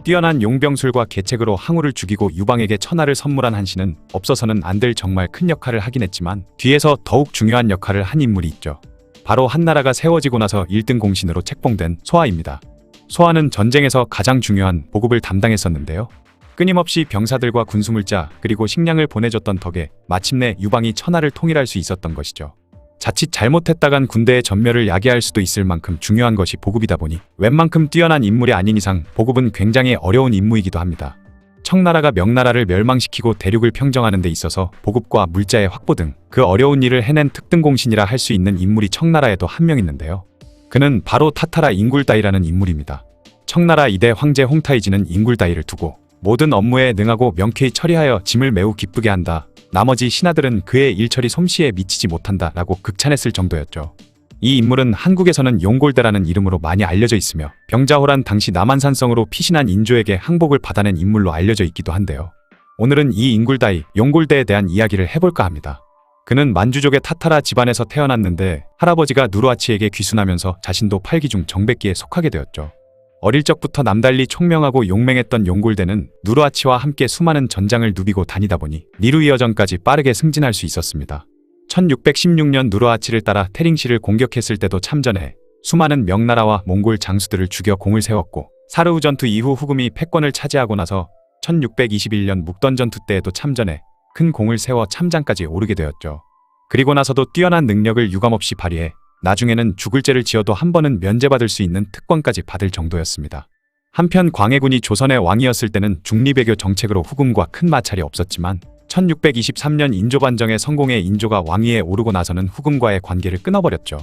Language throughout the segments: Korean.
뛰어난 용병술과 계책으로 항우를 죽이고 유방에게 천하를 선물한 한신은 없어서는 안 될 정말 큰 역할을 하긴 했지만 뒤에서 더욱 중요한 역할을 한 인물이 있죠. 바로 한나라가 세워지고 나서 1등 공신으로 책봉된 소아입니다. 소아는 전쟁에서 가장 중요한 보급을 담당했었는데요. 끊임없이 병사들과 군수물자 그리고 식량을 보내줬던 덕에 마침내 유방이 천하를 통일할 수 있었던 것이죠. 자칫 잘못했다간 군대의 전멸을 야기할 수도 있을 만큼 중요한 것이 보급이다 보니 웬만큼 뛰어난 인물이 아닌 이상 보급은 굉장히 어려운 임무이기도 합니다. 청나라가 명나라를 멸망시키고 대륙을 평정하는 데 있어서 보급과 물자의 확보 등 그 어려운 일을 해낸 특등공신이라 할 수 있는 인물이 청나라에도 한 명 있는데요. 그는 바로 타타라 인굴다이라는 인물입니다. 청나라 2대 황제 홍타이지는 인굴다이를 두고 모든 업무에 능하고 명쾌히 처리하여 짐을 매우 기쁘게 한다. 나머지 신하들은 그의 일처리 솜씨에 미치지 못한다 라고 극찬했을 정도였죠. 이 인물은 한국에서는 용골대라는 이름으로 많이 알려져 있으며 병자호란 당시 남한산성으로 피신한 인조에게 항복을 받아낸 인물로 알려져 있기도 한데요. 오늘은 이 인굴다이, 용골대에 대한 이야기를 해볼까 합니다. 그는 만주족의 타타라 집안에서 태어났는데 할아버지가 누르하치에게 귀순하면서 자신도 8기 중 정백기에 속하게 되었죠. 어릴 적부터 남달리 총명하고 용맹했던 용골대는 누르하치와 함께 수많은 전장을 누비고 다니다 보니 니루이어전까지 빠르게 승진할 수 있었습니다. 1616년 누르하치를 따라 태링시를 공격했을 때도 참전해 수많은 명나라와 몽골 장수들을 죽여 공을 세웠고 사르우 전투 이후 후금이 패권을 차지하고 나서 1621년 묵던 전투 때에도 참전해 큰 공을 세워 참장까지 오르게 되었죠. 그리고 나서도 뛰어난 능력을 유감없이 발휘해 나중에는 죽을 죄를 지어도 한 번은 면제받을 수 있는 특권까지 받을 정도였습니다. 한편 광해군이 조선의 왕이었을 때는 중리배교 정책으로 후금과 큰 마찰이 없었지만 1623년 인조반정의 성공에 인조가 왕위에 오르고 나서는 후금과의 관계를 끊어버렸죠.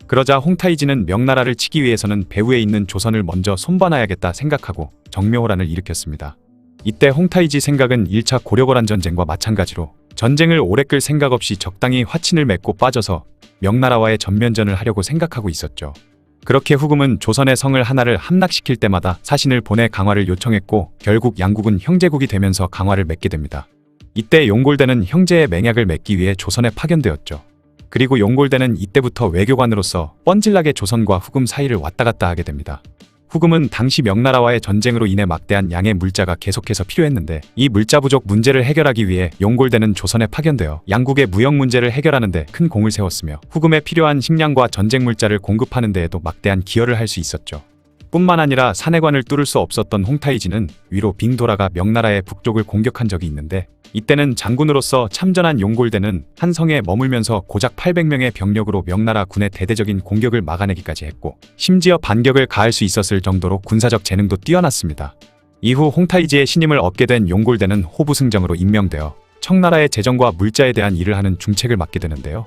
그러자 홍타이지는 명나라를 치기 위해서는 배후에 있는 조선을 먼저 손봐놔야겠다 생각하고 정묘호란을 일으켰습니다. 이때 홍타이지 생각은 1차 고려거란 전쟁과 마찬가지로 전쟁을 오래 끌 생각 없이 적당히 화친을 맺고 빠져서 명나라와의 전면전을 하려고 생각하고 있었죠. 그렇게 후금은 조선의 성을 하나를 함락시킬 때마다 사신을 보내 강화를 요청했고 결국 양국은 형제국이 되면서 강화를 맺게 됩니다. 이때 용골대는 형제의 맹약을 맺기 위해 조선에 파견되었죠. 그리고 용골대는 이때부터 외교관으로서 뻔질나게 조선과 후금 사이를 왔다 갔다 하게 됩니다. 후금은 당시 명나라와의 전쟁으로 인해 막대한 양의 물자가 계속해서 필요했는데 이 물자 부족 문제를 해결하기 위해 용골대는 조선에 파견되어 양국의 무역 문제를 해결하는 데 큰 공을 세웠으며 후금에 필요한 식량과 전쟁 물자를 공급하는 데에도 막대한 기여를 할 수 있었죠. 뿐만 아니라 산해관을 뚫을 수 없었던 홍타이지는 위로 빙도라가 명나라의 북쪽을 공격한 적이 있는데 이때는 장군으로서 참전한 용골대는 한 성에 머물면서 고작 800명의 병력으로 명나라 군의 대대적인 공격을 막아내기까지 했고 심지어 반격을 가할 수 있었을 정도로 군사적 재능도 뛰어났습니다. 이후 홍타이지의 신임을 얻게 된 용골대는 호부승정으로 임명되어 청나라의 재정과 물자에 대한 일을 하는 중책을 맡게 되는데요.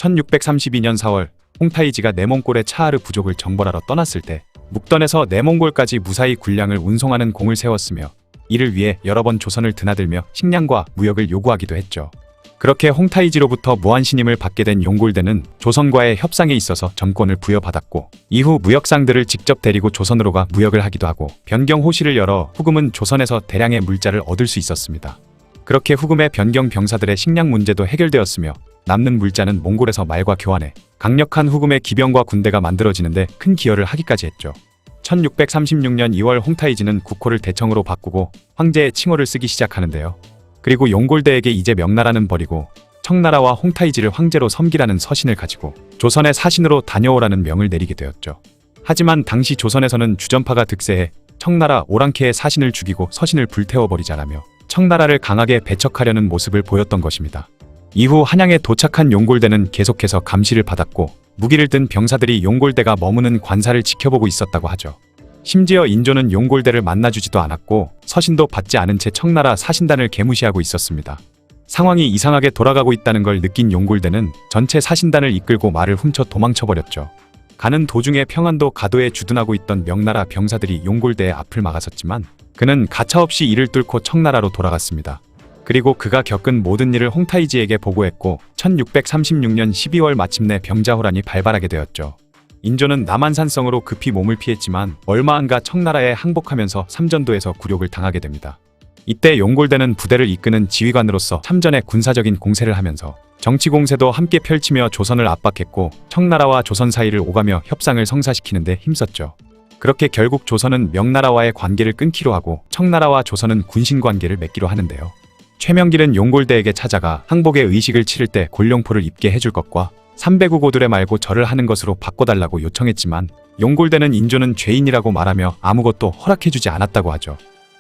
1632년 4월 홍타이지가 내몽골의 차하르 부족을 정벌하러 떠났을 때 묵던에서 내몽골까지 무사히 군량을 운송하는 공을 세웠으며 이를 위해 여러 번 조선을 드나들며 식량과 무역을 요구하기도 했죠. 그렇게 홍타이지로부터 무한신임을 받게 된 용골대는 조선과의 협상에 있어서 정권을 부여받았고 이후 무역상들을 직접 데리고 조선으로 가 무역을 하기도 하고 변경 호시를 열어 후금은 조선에서 대량의 물자를 얻을 수 있었습니다. 그렇게 후금의 변경 병사들의 식량 문제도 해결되었으며 남는 물자는 몽골에서 말과 교환해 강력한 후금의 기병과 군대가 만들어지는데 큰 기여를 하기까지 했죠. 1636년 2월 홍타이지는 국호를 대청으로 바꾸고 황제의 칭호를 쓰기 시작하는데요. 그리고 용골대에게 이제 명나라는 버리고 청나라와 홍타이지를 황제로 섬기라는 서신을 가지고 조선의 사신으로 다녀오라는 명을 내리게 되었죠. 하지만 당시 조선에서는 주전파가 득세해 청나라 오랑캐의 사신을 죽이고 서신을 불태워버리자라며 청나라를 강하게 배척하려는 모습을 보였던 것입니다. 이후 한양에 도착한 용골대는 계속해서 감시를 받았고 무기를 든 병사들이 용골대가 머무는 관사를 지켜보고 있었다고 하죠. 심지어 인조는 용골대를 만나주지도 않았고 서신도 받지 않은 채 청나라 사신단을 개무시하고 있었습니다. 상황이 이상하게 돌아가고 있다는 걸 느낀 용골대는 전체 사신단을 이끌고 말을 훔쳐 도망쳐버렸죠. 가는 도중에 평안도 가도에 주둔하고 있던 명나라 병사들이 용골대의 앞을 막았었지만 그는 가차없이 이를 뚫고 청나라로 돌아갔습니다. 그리고 그가 겪은 모든 일을 홍타이지에게 보고했고 1636년 12월 마침내 병자호란이 발발하게 되었죠. 인조는 남한산성으로 급히 몸을 피했지만 얼마 안 가 청나라에 항복하면서 삼전도에서 굴욕을 당하게 됩니다. 이때 용골대는 부대를 이끄는 지휘관으로서 참전에 군사적인 공세를 하면서 정치 공세도 함께 펼치며 조선을 압박했고 청나라와 조선 사이를 오가며 협상을 성사시키는 데 힘썼죠. 그렇게 결국 조선은 명나라와의 관계를 끊기로 하고 청나라와 조선은 군신 관계를 맺기로 하는데요. 최명길은 용골대에게 찾아가 항복의 의식을 치를 때 골룡포를 입게 해줄 것과 300우 고두레 말고 절을 하는 것으로 바꿔달라고 요청했지만 용골대는 인조는 죄인이라고 말하며 아무것도 허락해주지 않았다고 하죠.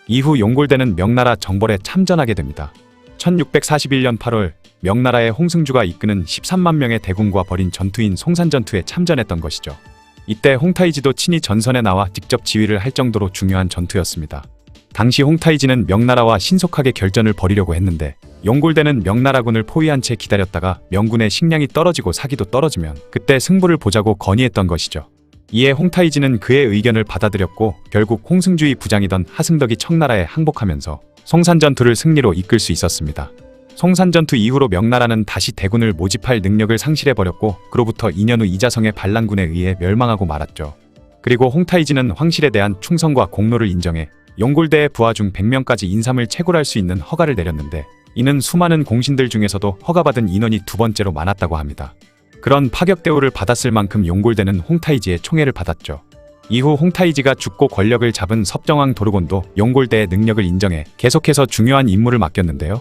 이후 용골대는 명나라 정벌에 참전하게 됩니다. 1641년 8월 명나라의 홍승주가 이끄는 13만 명의 대군과 벌인 전투인 송산전투에 참전했던 것이죠. 이때 홍타이지도 친히 전선에 나와 직접 지휘를 할 정도로 중요한 전투였습니다. 당시 홍타이지는 명나라와 신속하게 결전을 벌이려고 했는데 용골대는 명나라군을 포위한 채 기다렸다가 명군의 식량이 떨어지고 사기도 떨어지면 그때 승부를 보자고 건의했던 것이죠. 이에 홍타이지는 그의 의견을 받아들였고 결국 홍승주의 부장이던 하승덕이 청나라에 항복하면서 송산전투를 승리로 이끌 수 있었습니다. 송산전투 이후로 명나라는 다시 대군을 모집할 능력을 상실해버렸고 그로부터 2년 후 이자성의 반란군에 의해 멸망하고 말았죠. 그리고 홍타이지는 황실에 대한 충성과 공로를 인정해 용골대의 부하 중 100명까지 인삼을 채굴할 수 있는 허가를 내렸는데 이는 수많은 공신들 중에서도 허가받은 인원이 두 번째로 많았다고 합니다. 그런 파격 대우를 받았을 만큼 용골대는 홍타이지의 총애를 받았죠. 이후 홍타이지가 죽고 권력을 잡은 섭정왕 도르곤도 용골대의 능력을 인정해 계속해서 중요한 임무를 맡겼는데요.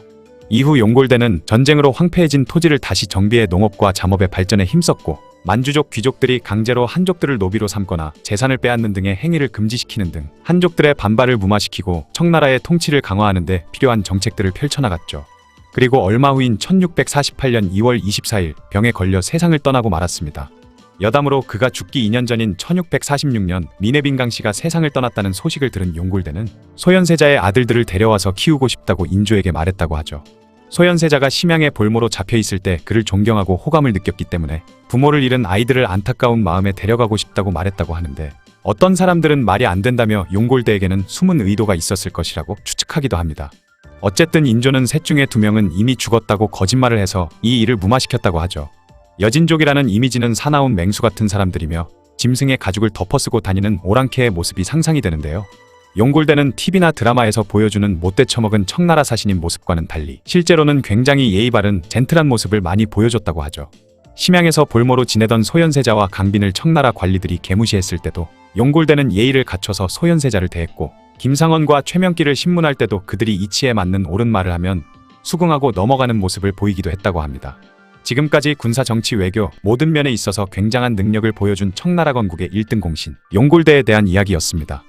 이후 용골대는 전쟁으로 황폐해진 토지를 다시 정비해 농업과 잠업의 발전에 힘썼고 만주족 귀족들이 강제로 한족들을 노비로 삼거나 재산을 빼앗는 등의 행위를 금지시키는 등 한족들의 반발을 무마시키고 청나라의 통치를 강화하는 데 필요한 정책들을 펼쳐나갔죠. 그리고 얼마 후인 1648년 2월 24일 병에 걸려 세상을 떠나고 말았습니다. 여담으로 그가 죽기 2년 전인 1646년 민해빈강씨가 세상을 떠났다는 소식을 들은 용골대는 소현세자의 아들들을 데려와서 키우고 싶다고 인조에게 말했다고 하죠. 소현세자가 심양의 볼모로 잡혀있을 때 그를 존경하고 호감을 느꼈기 때문에 부모를 잃은 아이들을 안타까운 마음에 데려가고 싶다고 말했다고 하는데 어떤 사람들은 말이 안 된다며 용골대에게는 숨은 의도가 있었을 것이라고 추측하기도 합니다. 어쨌든 인조는 셋 중에 2명은 이미 죽었다고 거짓말을 해서 이 일을 무마시켰다고 하죠. 여진족이라는 이미지는 사나운 맹수 같은 사람들이며 짐승의 가죽을 덮어쓰고 다니는 오랑캐의 모습이 상상이 되는데요. 용골대는 TV나 드라마에서 보여주는 못돼 처먹은 청나라 사신인 모습과는 달리 실제로는 굉장히 예의 바른 젠틀한 모습을 많이 보여줬다고 하죠. 심양에서 볼모로 지내던 소현세자와 강빈을 청나라 관리들이 개무시했을 때도 용골대는 예의를 갖춰서 소현세자를 대했고 김상원과 최명길을 신문할 때도 그들이 이치에 맞는 옳은 말을 하면 수긍하고 넘어가는 모습을 보이기도 했다고 합니다. 지금까지 군사, 정치, 외교 모든 면에 있어서 굉장한 능력을 보여준 청나라 건국의 1등 공신 용골대에 대한 이야기였습니다.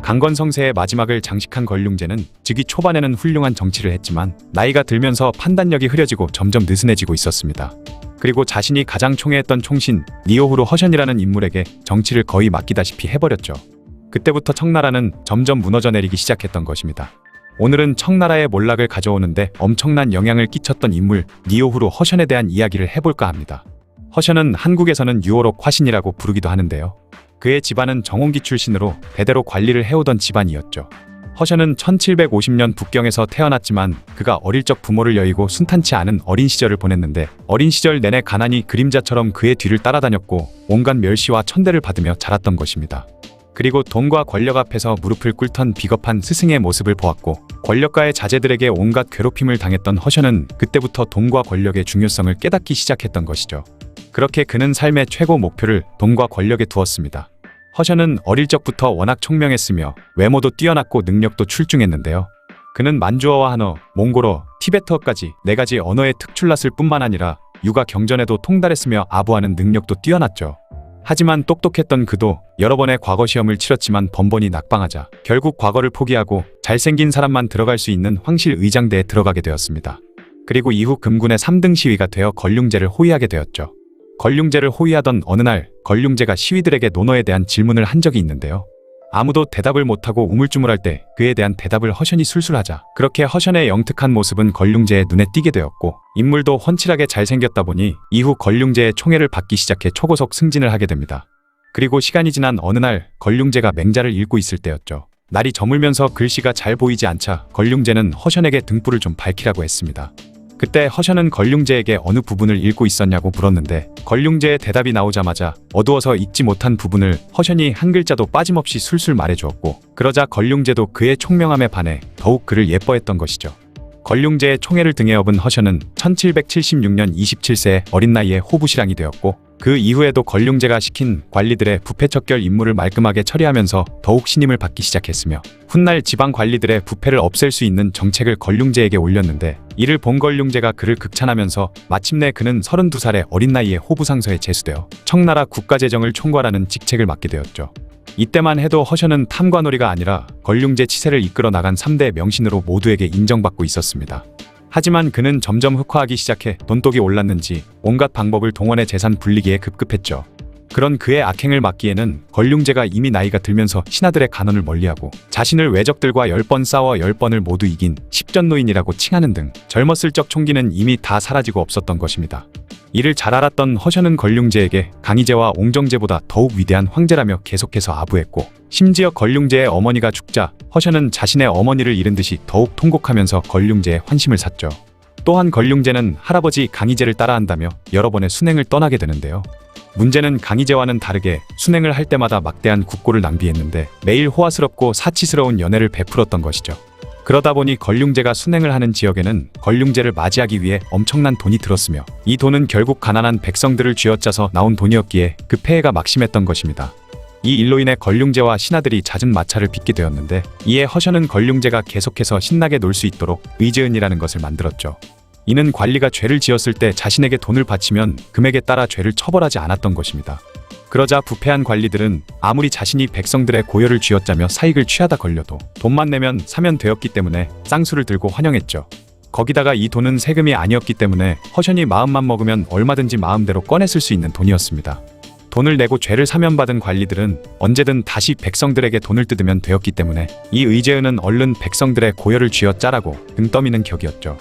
강건성세의 마지막을 장식한 걸륭제는 즉위 초반에는 훌륭한 정치를 했지만 나이가 들면서 판단력이 흐려지고 점점 느슨해지고 있었습니다. 그리고 자신이 가장 총애했던 총신 니오후루 허션이라는 인물에게 정치를 거의 맡기다시피 해버렸죠. 그때부터 청나라는 점점 무너져 내리기 시작했던 것입니다. 오늘은 청나라의 몰락을 가져오는데 엄청난 영향을 끼쳤던 인물 니오후루 허션에 대한 이야기를 해볼까 합니다. 허션은 한국에서는 유오록 화신이라고 부르기도 하는데요. 그의 집안은 정홍기 출신으로 대대로 관리를 해오던 집안이었죠. 허션은 1750년 북경에서 태어났지만 그가 어릴 적 부모를 여의고 순탄치 않은 어린 시절을 보냈는데 어린 시절 내내 가난이 그림자처럼 그의 뒤를 따라다녔고 온갖 멸시와 천대를 받으며 자랐던 것입니다. 그리고 돈과 권력 앞에서 무릎을 꿇던 비겁한 스승의 모습을 보았고 권력가의 자제들에게 온갖 괴롭힘을 당했던 허션은 그때부터 돈과 권력의 중요성을 깨닫기 시작했던 것이죠. 그렇게 그는 삶의 최고 목표를 돈과 권력에 두었습니다. 허션은 어릴 적부터 워낙 총명했으며 외모도 뛰어났고 능력도 출중했는데요. 그는 만주어와 한어, 몽골어, 티베트어까지 4가지 언어에 특출났을 뿐만 아니라 육아 경전에도 통달했으며 아부하는 능력도 뛰어났죠. 하지만 똑똑했던 그도 여러 번의 과거 시험을 치렀지만 번번이 낙방하자 결국 과거를 포기하고 잘생긴 사람만 들어갈 수 있는 황실 의장대에 들어가게 되었습니다. 그리고 이후 금군의 3등 시위가 되어 걸륭제를 호위하게 되었죠. 걸륭제를 호위하던 어느 날 걸륭제가 시위들에게 논어에 대한 질문을 한 적이 있는데요. 아무도 대답을 못하고 우물쭈물할 때 그에 대한 대답을 허션이 술술하자 그렇게 허션의 영특한 모습은 걸륭제의 눈에 띄게 되었고 인물도 훤칠하게 잘생겼다 보니 이후 걸륭제의 총애를 받기 시작해 초고속 승진을 하게 됩니다. 그리고 시간이 지난 어느 날 걸륭제가 맹자를 읽고 있을 때였죠. 날이 저물면서 글씨가 잘 보이지 않자 걸륭제는 허션에게 등불을 좀 밝히라고 했습니다. 그때 허션은 걸륭제에게 어느 부분을 읽고 있었냐고 물었는데 걸륭제의 대답이 나오자마자 어두워서 읽지 못한 부분을 허션이 한 글자도 빠짐없이 술술 말해주었고 그러자 걸륭제도 그의 총명함에 반해 더욱 그를 예뻐했던 것이죠. 걸륭제의 총애를 등에 업은 허션은 1776년 27세의 어린 나이에 호부신랑이 되었고 그 이후에도 걸륭제가 시킨 관리들의 부패척결 임무를 말끔하게 처리하면서 더욱 신임을 받기 시작했으며 훗날 지방 관리들의 부패를 없앨 수 있는 정책을 걸륭제에게 올렸는데 이를 본 걸륭제가 그를 극찬하면서 마침내 그는 32살의 어린 나이에 호부상서에 제수되어 청나라 국가재정을 총괄하는 직책을 맡게 되었죠. 이때만 해도 허션은 탐관오리가 아니라 걸륭제 치세를 이끌어 나간 3대 명신으로 모두에게 인정받고 있었습니다. 하지만 그는 점점 흑화하기 시작해 돈독이 올랐는지 온갖 방법을 동원해 재산 불리기에 급급했죠. 그런 그의 악행을 막기에는 걸륭제가 이미 나이가 들면서 신하들의 간언을 멀리하고 자신을 외적들과 10번 싸워 10번을 모두 이긴 십전노인이라고 칭하는 등 젊었을 적 총기는 이미 다 사라지고 없었던 것입니다. 이를 잘 알았던 허션은 걸륭제에게 강희제와 옹정제보다 더욱 위대한 황제라며 계속해서 아부했고 심지어 걸륭제의 어머니가 죽자 허션은 자신의 어머니를 잃은 듯이 더욱 통곡하면서 걸륭제의 환심을 샀죠. 또한 걸륭제는 할아버지 강희제를 따라한다며 여러 번의 순행을 떠나게 되는데요. 문제는 강희제와는 다르게 순행을 할 때마다 막대한 국고를 낭비했는데 매일 호화스럽고 사치스러운 연애를 베풀었던 것이죠. 그러다 보니 걸륭제가 순행을 하는 지역에는 걸륭제를 맞이하기 위해 엄청난 돈이 들었으며 이 돈은 결국 가난한 백성들을 쥐어짜서 나온 돈이었기에 그 폐해가 막심했던 것입니다. 이 일로 인해 걸륭제와 신하들이 잦은 마찰을 빚게 되었는데 이에 허션은 걸륭제가 계속해서 신나게 놀 수 있도록 의제은이라는 것을 만들었죠. 이는 관리가 죄를 지었을 때 자신에게 돈을 바치면 금액에 따라 죄를 처벌하지 않았던 것입니다. 그러자 부패한 관리들은 아무리 자신이 백성들의 고열을 쥐어짜며 사익을 취하다 걸려도 돈만 내면 사면 되었기 때문에 쌍수를 들고 환영했죠. 거기다가 이 돈은 세금이 아니었기 때문에 허션이 마음만 먹으면 얼마든지 마음대로 꺼냈을 수 있는 돈이었습니다. 돈을 내고 죄를 사면받은 관리들은 언제든 다시 백성들에게 돈을 뜯으면 되었기 때문에 이 의제은은 얼른 백성들의 고열을 쥐어짜라고 등 떠미는 격이었죠.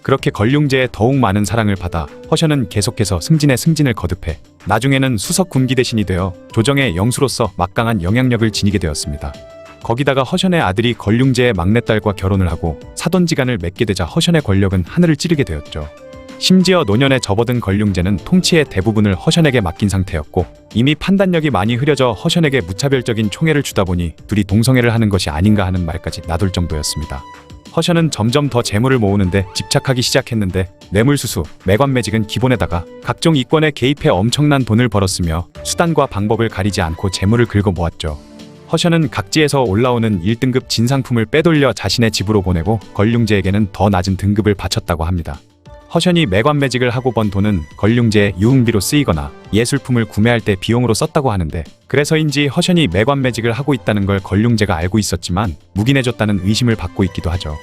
그렇게 걸륭제의 더욱 많은 사랑을 받아 허션은 계속해서 승진에 승진을 거듭해 나중에는 수석 군기대신이 되어 조정의 영수로서 막강한 영향력을 지니게 되었습니다. 거기다가 허션의 아들이 걸륭제의 막내딸과 결혼을 하고 사돈지간을 맺게 되자 허션의 권력은 하늘을 찌르게 되었죠. 심지어 노년에 접어든 걸륭제는 통치의 대부분을 허션에게 맡긴 상태였고 이미 판단력이 많이 흐려져 허션에게 무차별적인 총애를 주다 보니 둘이 동성애를 하는 것이 아닌가 하는 말까지 나돌 정도였습니다. 허션은 점점 더 재물을 모으는데 집착하기 시작했는데 뇌물수수, 매관매직은 기본에다가 각종 이권에 개입해 엄청난 돈을 벌었으며 수단과 방법을 가리지 않고 재물을 긁어 모았죠. 허션은 각지에서 올라오는 1등급 진상품을 빼돌려 자신의 집으로 보내고 걸륭제에게는 더 낮은 등급을 바쳤다고 합니다. 허션이 매관매직을 하고 번 돈은 걸륭제의 유흥비로 쓰이거나 예술품을 구매할 때 비용으로 썼다고 하는데 그래서인지 허션이 매관매직을 하고 있다는 걸 걸륭제가 알고 있었지만 묵인해줬다는 의심을 받고 있기도 하죠.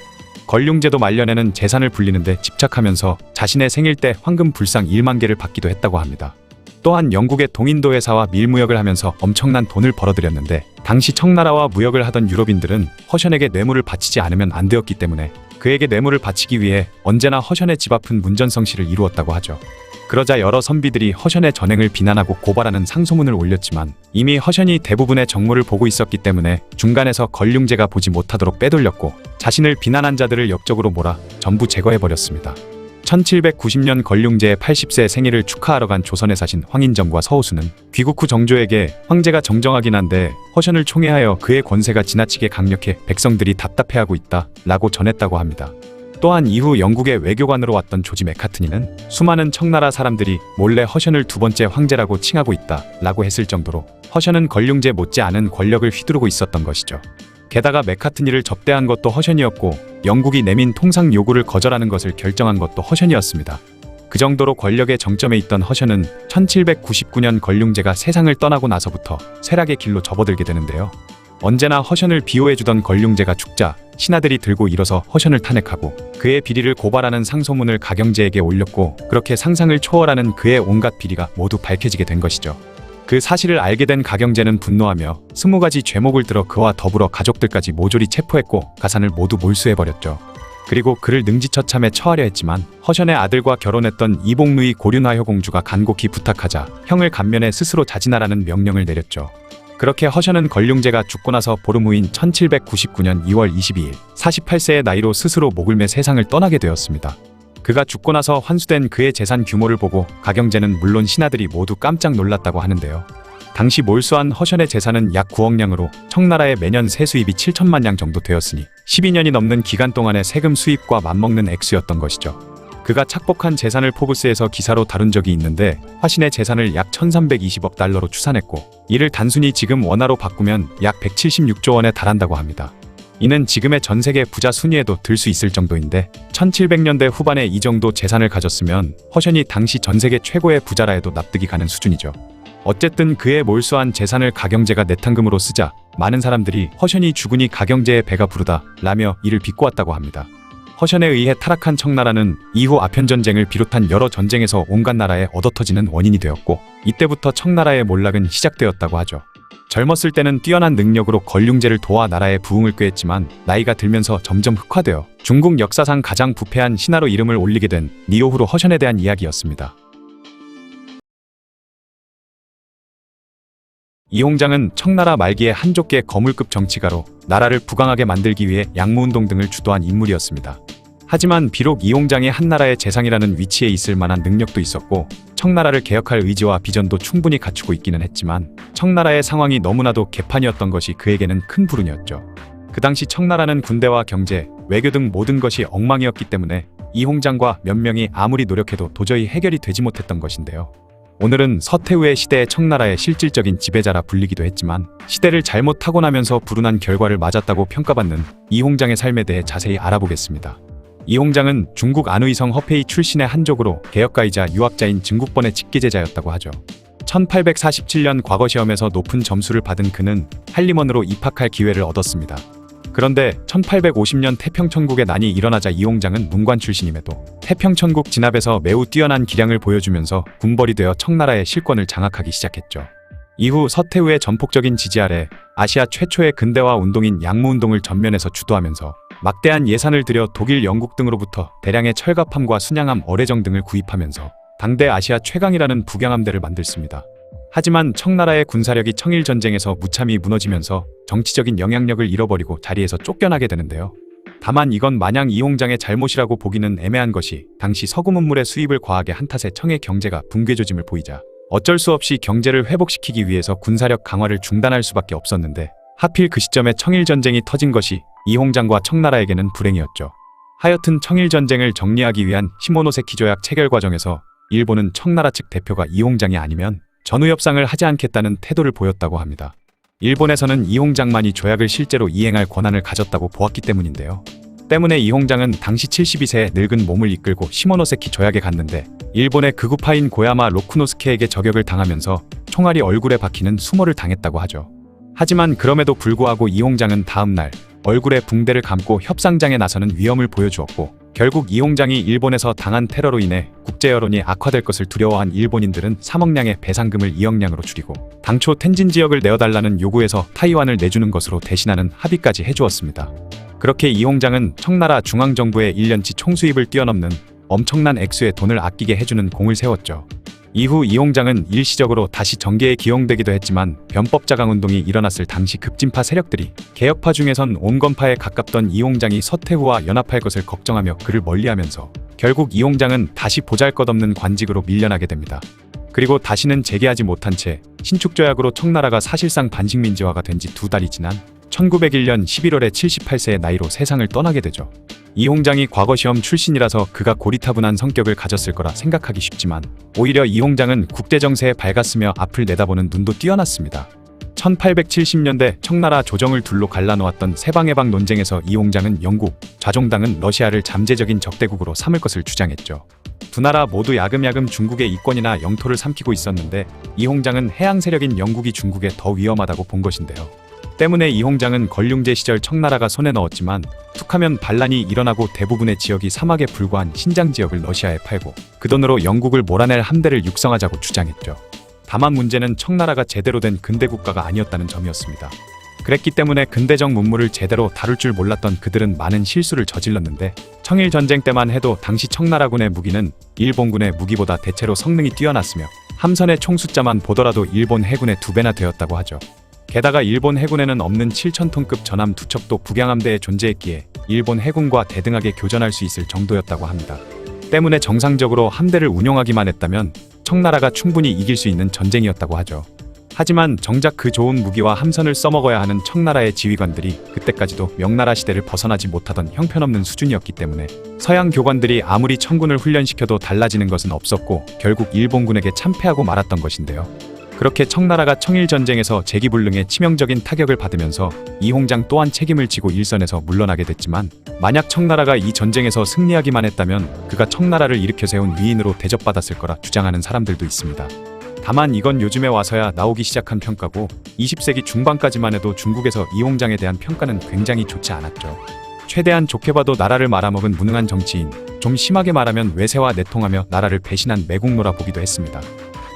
걸륭제도 말년에는 재산을 불리는데 집착하면서 자신의 생일 때 황금 불상 1만 개를 받기도 했다고 합니다. 또한 영국의 동인도 회사와 밀무역을 하면서 엄청난 돈을 벌어들였는데 당시 청나라와 무역을 하던 유럽인들은 허션에게 뇌물을 바치지 않으면 안 되었기 때문에 그에게 뇌물을 바치기 위해 언제나 허션의 집 앞은 문전성시를 이루었다고 하죠. 그러자 여러 선비들이 허션의 전행을 비난하고 고발하는 상소문을 올렸지만 이미 허션이 대부분의 정모를 보고 있었기 때문에 중간에서 걸륭제가 보지 못하도록 빼돌렸고 자신을 비난한 자들을 역적으로 몰아 전부 제거해버렸습니다. 1790년 걸륭제의 80세 생일을 축하하러 간 조선의 사신 황인정과 서호수는 귀국 후 정조에게 황제가 정정하긴 한데 허션을 총애하여 그의 권세가 지나치게 강력해 백성들이 답답해하고 있다 라고 전했다고 합니다. 또한 이후 영국의 외교관으로 왔던 조지 맥카트니는 수많은 청나라 사람들이 몰래 허션을 두 번째 황제라고 칭하고 있다 라고 했을 정도로 허션은 걸륭제 못지않은 권력을 휘두르고 있었던 것이죠. 게다가 맥카트니를 접대한 것도 허션이었고 영국이 내민 통상 요구를 거절하는 것을 결정한 것도 허션이었습니다. 그 정도로 권력의 정점에 있던 허션은 1799년 걸륭제가 세상을 떠나고 나서부터 쇠락의 길로 접어들게 되는데요. 언제나 허션을 비호해주던 걸륭제가 죽자 신하들이 들고 일어서 허션을 탄핵하고 그의 비리를 고발하는 상소문을 가경제에게 올렸고 그렇게 상상을 초월하는 그의 온갖 비리가 모두 밝혀지게 된 것이죠. 그 사실을 알게 된 가경제는 분노하며 20가지 죄목을 들어 그와 더불어 가족들까지 모조리 체포했고 가산을 모두 몰수해버렸죠. 그리고 그를 능지처참에 처하려 했지만 허션의 아들과 결혼했던 이복루이 고륜화효 공주가 간곡히 부탁하자 형을 감면해 스스로 자진하라는 명령을 내렸죠. 그렇게 허션은 걸륭제가 죽고 나서 보름 후인 1799년 2월 22일 48세의 나이로 스스로 목을 매 세상을 떠나게 되었습니다. 그가 죽고 나서 환수된 그의 재산 규모를 보고 가경제는 물론 신하들이 모두 깜짝 놀랐다고 하는데요. 당시 몰수한 허션의 재산은 약 9억 량으로 청나라의 매년 세수입이 7천만 량 정도 되었으니 12년이 넘는 기간 동안의 세금 수입과 맞먹는 액수였던 것이죠. 그가 착복한 재산을 포브스에서 기사로 다룬 적이 있는데 화신의 재산을 약 1320억 달러로 추산했고 이를 단순히 지금 원화로 바꾸면 약 176조 원에 달한다고 합니다. 이는 지금의 전 세계 부자 순위에도 들 수 있을 정도인데 1700년대 후반에 이 정도 재산을 가졌으면 허션이 당시 전 세계 최고의 부자라 해도 납득이 가는 수준이죠. 어쨌든 그의 몰수한 재산을 가경제가 내탕금으로 쓰자 많은 사람들이 허션이 죽으니 가경제의 배가 부르다 라며 이를 비꼬았다고 합니다. 허션에 의해 타락한 청나라는 이후 아편전쟁을 비롯한 여러 전쟁에서 온갖 나라에 얻어터지는 원인이 되었고 이때부터 청나라의 몰락은 시작되었다고 하죠. 젊었을 때는 뛰어난 능력으로 걸륭제를 도와 나라의 부흥을 꾀했지만 나이가 들면서 점점 흑화되어 중국 역사상 가장 부패한 신하로 이름을 올리게 된 니오후로 허션에 대한 이야기였습니다. 이홍장은 청나라 말기의 한족계 거물급 정치가로 나라를 부강하게 만들기 위해 양무운동 등을 주도한 인물이었습니다. 하지만 비록 이홍장이 한나라의 재상이라는 위치에 있을 만한 능력도 있었고 청나라를 개혁할 의지와 비전도 충분히 갖추고 있기는 했지만 청나라의 상황이 너무나도 개판이었던 것이 그에게는 큰 불운이었죠. 그 당시 청나라는 군대와 경제, 외교 등 모든 것이 엉망이었기 때문에 이홍장과 몇 명이 아무리 노력해도 도저히 해결이 되지 못했던 것인데요. 오늘은 서태후의 시대의 청나라의 실질적인 지배자라 불리기도 했지만 시대를 잘못 타고나면서 불운한 결과를 맞았다고 평가받는 이홍장의 삶에 대해 자세히 알아보겠습니다. 이홍장은 중국 안의성 허페이 출신의 한족으로 개혁가이자 유학자인 증국번의 직계제자였다고 하죠. 1847년 과거시험에서 높은 점수를 받은 그는 한림원으로 입학할 기회를 얻었습니다. 그런데 1850년 태평천국의 난이 일어나자 이홍장은 문관 출신임에도 태평천국 진압에서 매우 뛰어난 기량을 보여주면서 군벌이 되어 청나라의 실권을 장악하기 시작했죠. 이후 서태후의 전폭적인 지지 아래 아시아 최초의 근대화 운동인 양무운동을 전면에서 주도하면서 막대한 예산을 들여 독일, 영국 등으로부터 대량의 철갑함과 순양함, 어뢰정 등을 구입하면서 당대 아시아 최강이라는 북양함대를 만들습니다. 하지만 청나라의 군사력이 청일전쟁에서 무참히 무너지면서 정치적인 영향력을 잃어버리고 자리에서 쫓겨나게 되는데요. 다만 이건 마냥 이홍장의 잘못이라고 보기는 애매한 것이 당시 서구문물의 수입을 과하게 한 탓에 청의 경제가 붕괴 조짐을 보이자 어쩔 수 없이 경제를 회복시키기 위해서 군사력 강화를 중단할 수밖에 없었는데 하필 그 시점에 청일전쟁이 터진 것이 이홍장과 청나라에게는 불행이었죠. 하여튼 청일전쟁을 정리하기 위한 시모노세키 조약 체결 과정에서 일본은 청나라 측 대표가 이홍장이 아니면 전후협상을 하지 않겠다는 태도를 보였다고 합니다. 일본에서는 이홍장만이 조약을 실제로 이행할 권한을 가졌다고 보았기 때문인데요. 때문에 이홍장은 당시 72세의 늙은 몸을 이끌고 시모노세키 조약에 갔는데 일본의 극우파인 고야마 로쿠노스케에게 저격을 당하면서 총알이 얼굴에 박히는 수모를 당했다고 하죠. 하지만 그럼에도 불구하고 이홍장은 다음날 얼굴에 붕대를 감고 협상장에 나서는 위엄을 보여주었고 결국 이홍장이 일본에서 당한 테러로 인해 국제 여론이 악화될 것을 두려워한 일본인들은 3억량의 배상금을 2억량으로 줄이고 당초 텐진 지역을 내어달라는 요구에서 타이완을 내주는 것으로 대신하는 합의까지 해주었습니다. 그렇게 이홍장은 청나라 중앙정부의 1년치 총수입을 뛰어넘는 엄청난 액수의 돈을 아끼게 해주는 공을 세웠죠. 이후 이홍장은 일시적으로 다시 정계에 기용되기도 했지만 변법자강운동이 일어났을 당시 급진파 세력들이 개혁파 중에선 온건파에 가깝던 이홍장이 서태후와 연합할 것을 걱정하며 그를 멀리하면서 결국 이홍장은 다시 보잘것없는 관직으로 밀려나게 됩니다. 그리고 다시는 재개하지 못한 채 신축조약으로 청나라가 사실상 반식민지화가 된 지 2달이 지난 1901년 11월에 78세의 나이로 세상을 떠나게 되죠. 이홍장이 과거시험 출신이라서 그가 고리타분한 성격을 가졌을 거라 생각하기 쉽지만 오히려 이홍장은 국제정세에 밝았으며 앞을 내다보는 눈도 뛰어났습니다. 1870년대 청나라 조정을 둘로 갈라놓았던 세방해방 논쟁에서 이홍장은 영국, 좌종당은 러시아를 잠재적인 적대국으로 삼을 것을 주장했죠. 두 나라 모두 야금야금 중국의 이권이나 영토를 삼키고 있었는데 이홍장은 해양 세력인 영국이 중국에 더 위험하다고 본 것인데요. 때문에 이홍장은 걸륭제 시절 청나라가 손에 넣었지만 툭하면 반란이 일어나고 대부분의 지역이 사막에 불과한 신장 지역을 러시아에 팔고 그 돈으로 영국을 몰아낼 함대를 육성하자고 주장했죠. 다만 문제는 청나라가 제대로 된 근대 국가가 아니었다는 점이었습니다. 그랬기 때문에 근대적 문물을 제대로 다룰 줄 몰랐던 그들은 많은 실수를 저질렀는데 청일전쟁 때만 해도 당시 청나라군의 무기는 일본군의 무기보다 대체로 성능이 뛰어났으며 함선의 총 숫자만 보더라도 일본 해군의 2배나 되었다고 하죠. 게다가 일본 해군에는 없는 7,000톤급 전함 2척도 북양함대에 존재했기에 일본 해군과 대등하게 교전할 수 있을 정도였다고 합니다. 때문에 정상적으로 함대를 운용하기만 했다면 청나라가 충분히 이길 수 있는 전쟁이었다고 하죠. 하지만 정작 그 좋은 무기와 함선을 써먹어야 하는 청나라의 지휘관들이 그때까지도 명나라 시대를 벗어나지 못하던 형편없는 수준이었기 때문에 서양 교관들이 아무리 청군을 훈련시켜도 달라지는 것은 없었고 결국 일본군에게 참패하고 말았던 것인데요. 그렇게 청나라가 청일전쟁에서 재기불능의 치명적인 타격을 받으면서 이홍장 또한 책임을 지고 일선에서 물러나게 됐지만, 만약 청나라가 이 전쟁에서 승리하기만 했다면 그가 청나라를 일으켜 세운 위인으로 대접받았을 거라 주장하는 사람들도 있습니다. 다만 이건 요즘에 와서야 나오기 시작한 평가고, 20세기 중반까지만 해도 중국에서 이홍장에 대한 평가는 굉장히 좋지 않았죠. 최대한 좋게 봐도 나라를 말아먹은 무능한 정치인, 좀 심하게 말하면 외세와 내통하며 나라를 배신한 매국노라 보기도 했습니다.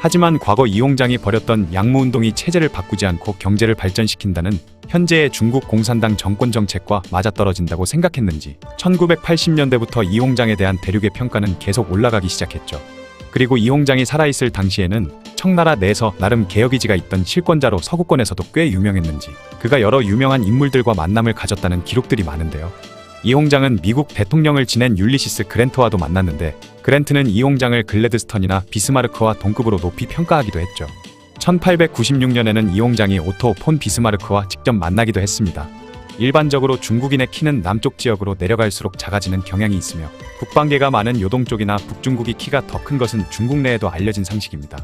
하지만 과거 이홍장이 벌였던 양무운동이 체제를 바꾸지 않고 경제를 발전시킨다는 현재의 중국 공산당 정권 정책과 맞아떨어진다고 생각했는지 1980년대부터 이홍장에 대한 대륙의 평가는 계속 올라가기 시작했죠. 그리고 이홍장이 살아있을 당시에는 청나라 내에서 나름 개혁의지가 있던 실권자로 서구권에서도 꽤 유명했는지 그가 여러 유명한 인물들과 만남을 가졌다는 기록들이 많은데요. 이홍장은 미국 대통령을 지낸 율리시스 그랜트와도 만났는데, 그랜트는 이홍장을 글래드스턴이나 비스마르크와 동급으로 높이 평가하기도 했죠. 1896년에는 이홍장이 오토 폰 비스마르크와 직접 만나기도 했습니다. 일반적으로 중국인의 키는 남쪽 지역으로 내려갈수록 작아지는 경향이 있으며, 북방계가 많은 요동 쪽이나 북중국이 키가 더 큰 것은 중국 내에도 알려진 상식입니다.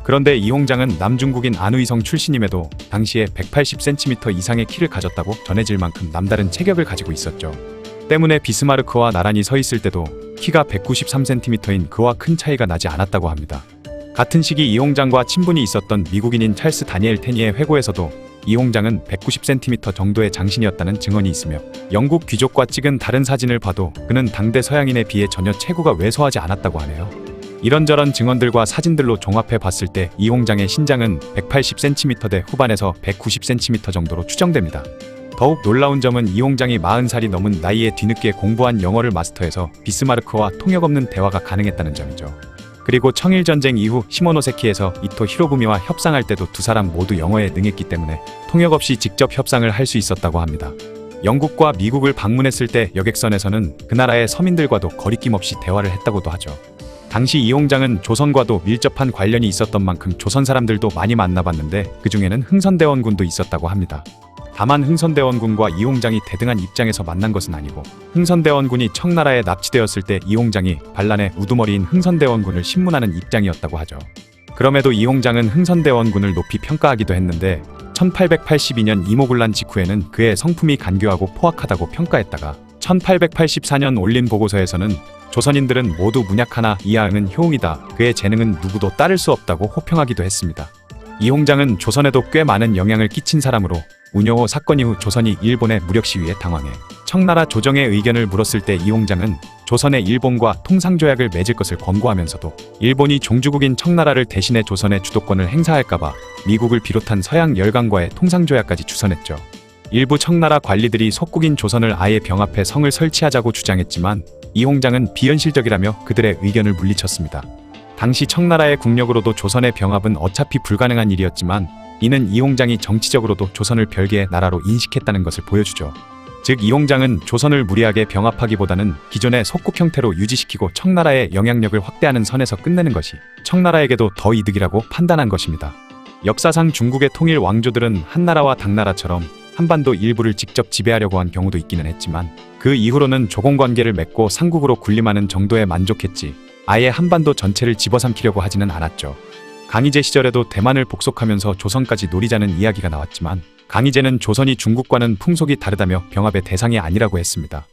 그런데 이홍장은 남중국인 안우이성 출신임에도 당시에 180cm 이상의 키를 가졌다고 전해질 만큼 남다른 체격을 가지고 있었죠. 때문에 비스마르크와 나란히 서 있을 때도 키가 193cm인 그와 큰 차이가 나지 않았다고 합니다. 같은 시기 이홍장과 친분이 있었던 미국인인 찰스 다니엘 테니의 회고에서도 이홍장은 190cm 정도의 장신이었다는 증언이 있으며, 영국 귀족과 찍은 다른 사진을 봐도 그는 당대 서양인에 비해 전혀 체구가 왜소하지 않았다고 하네요. 이런저런 증언들과 사진들로 종합해 봤을 때 이홍장의 신장은 180cm대 후반에서 190cm 정도로 추정됩니다. 더욱 놀라운 점은 이홍장이 40살이 넘은 나이에 뒤늦게 공부한 영어를 마스터해서 비스마르크와 통역 없는 대화가 가능했다는 점이죠. 그리고 청일전쟁 이후 시모노세키에서 이토 히로부미와 협상할 때도 두 사람 모두 영어에 능했기 때문에 통역 없이 직접 협상을 할 수 있었다고 합니다. 영국과 미국을 방문했을 때 여객선에서는 그 나라의 서민들과도 거리낌 없이 대화를 했다고도 하죠. 당시 이홍장은 조선과도 밀접한 관련이 있었던 만큼 조선 사람들도 많이 만나봤는데, 그 중에는 흥선대원군도 있었다고 합니다. 다만 흥선대원군과 이홍장이 대등한 입장에서 만난 것은 아니고, 흥선대원군이 청나라에 납치되었을 때 이홍장이 반란의 우두머리인 흥선대원군을 신문하는 입장이었다고 하죠. 그럼에도 이홍장은 흥선대원군을 높이 평가하기도 했는데, 1882년 이모군란 직후에는 그의 성품이 간교하고 포악하다고 평가했다가 1884년 올린 보고서에서는 조선인들은 모두 문약하나 이하응은 효웅이다. 그의 재능은 누구도 따를 수 없다고 호평하기도 했습니다. 이홍장은 조선에도 꽤 많은 영향을 끼친 사람으로, 운요 사건 이후 조선이 일본의 무력 시위에 당황해 청나라 조정의 의견을 물었을 때 이홍장은 조선의 일본과 통상조약을 맺을 것을 권고하면서도 일본이 종주국인 청나라를 대신해 조선의 주도권을 행사할까봐 미국을 비롯한 서양 열강과의 통상조약까지 주선했죠. 일부 청나라 관리들이 속국인 조선을 아예 병합해 성을 설치하자고 주장했지만 이홍장은 비현실적이라며 그들의 의견을 물리쳤습니다. 당시 청나라의 국력으로도 조선의 병합은 어차피 불가능한 일이었지만, 이는 이홍장이 정치적으로도 조선을 별개의 나라로 인식했다는 것을 보여주죠. 즉 이홍장은 조선을 무리하게 병합하기보다는 기존의 속국 형태로 유지시키고 청나라의 영향력을 확대하는 선에서 끝내는 것이 청나라에게도 더 이득이라고 판단한 것입니다. 역사상 중국의 통일 왕조들은 한나라와 당나라처럼 한반도 일부를 직접 지배하려고 한 경우도 있기는 했지만, 그 이후로는 조공관계를 맺고 삼국으로 군림하는 정도에 만족했지 아예 한반도 전체를 집어삼키려고 하지는 않았죠. 강희제 시절에도 대만을 복속하면서 조선까지 노리자는 이야기가 나왔지만, 강희제는 조선이 중국과는 풍속이 다르다며 병합의 대상이 아니라고 했습니다.